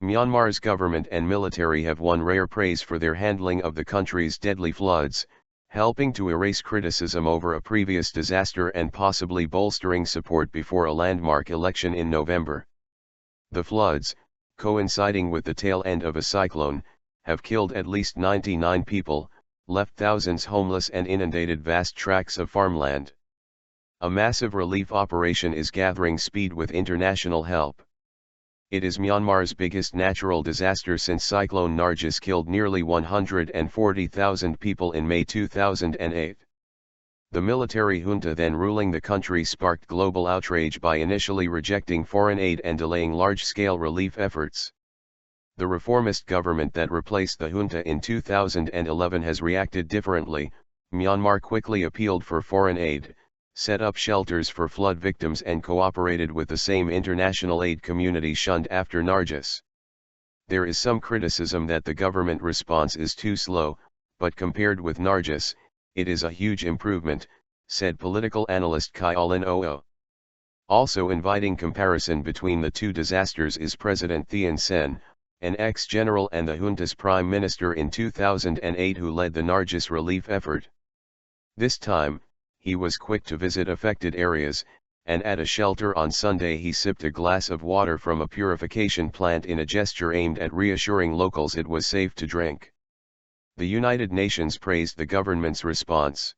Myanmar's government and military have won rare praise for their handling of the country's deadly floods, helping to erase criticism over a previous disaster and possibly bolstering support before a landmark election in November. The floods, coinciding with the tail end of a cyclone, have killed at least 99 people, left thousands homeless and inundated vast tracts of farmland. A massive relief operation is gathering speed with international help. It is Myanmar's biggest natural disaster since Cyclone Nargis killed nearly 140,000 people in May 2008. The military junta then ruling the country sparked global outrage by initially rejecting foreign aid and delaying large-scale relief efforts. The reformist government that replaced the junta in 2011 has reacted differently. Myanmar quickly appealed for foreign aid, set up shelters for flood victims and cooperated with the same international aid community shunned after Nargis. There is some criticism that the government response is too slow, but compared with Nargis, it is a huge improvement, said political analyst Kyalin Oo. Also inviting comparison between the two disasters is President Thein Sein, an ex-general and the junta's prime minister in 2008 who led the Nargis relief effort. This time, he was quick to visit affected areas, and at a shelter on Sunday he sipped a glass of water from a purification plant in a gesture aimed at reassuring locals it was safe to drink. The United Nations praised the government's response.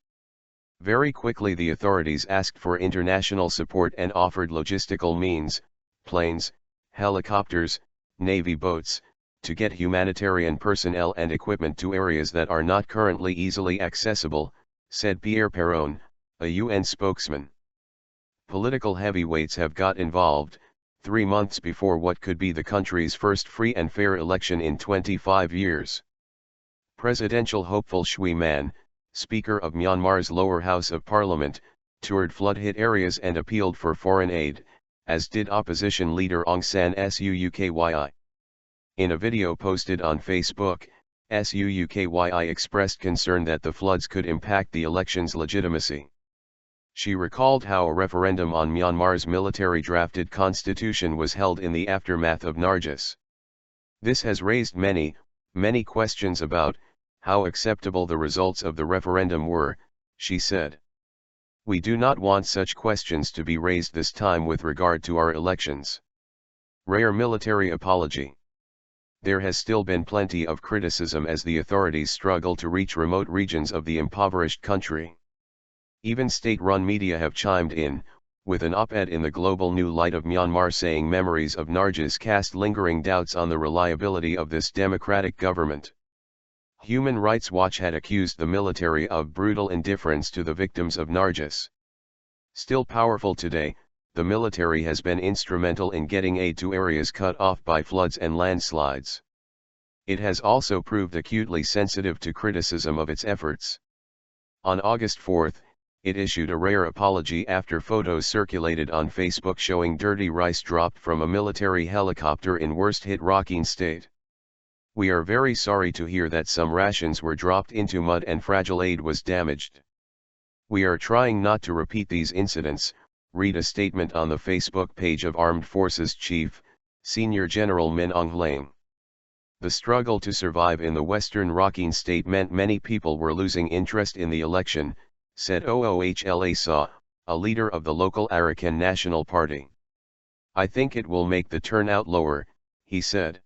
Very quickly the authorities asked for international support and offered logistical means, planes, helicopters, Navy boats, to get humanitarian personnel and equipment to areas that are not currently easily accessible, said Pierre Perron, a UN spokesman. Political heavyweights have got involved, 3 months before what could be the country's first free and fair election in 25 years. Presidential hopeful Shui Man, Speaker of Myanmar's lower house of parliament, toured flood-hit areas and appealed for foreign aid, as did opposition leader Aung San Suu Kyi. In a video posted on Facebook, Suu Kyi expressed concern that the floods could impact the election's legitimacy. She recalled how a referendum on Myanmar's military-drafted constitution was held in the aftermath of Nargis. This has raised many questions about how acceptable the results of the referendum were, she said. We do not want such questions to be raised this time with regard to our elections. Rare military apology. There has still been plenty of criticism as the authorities struggle to reach remote regions of the impoverished country. Even state-run media have chimed in, with an op-ed in the Global New Light of Myanmar saying memories of Nargis cast lingering doubts on the reliability of this democratic government. Human Rights Watch had accused the military of brutal indifference to the victims of Nargis. Still powerful today, the military has been instrumental in getting aid to areas cut off by floods and landslides. It has also proved acutely sensitive to criticism of its efforts. On August 4, it issued a rare apology after photos circulated on Facebook showing dirty rice dropped from a military helicopter in worst-hit Rakhine state. We are very sorry to hear that some rations were dropped into mud and fragile aid was damaged. We are trying not to repeat these incidents, read a statement on the Facebook page of Armed Forces Chief, Senior General Min Aung Hlaing. The struggle to survive in the western Rakhine state meant many people were losing interest in the election, said Oohla Saw, a leader of the local Arakan National Party. I think it will make the turnout lower, he said.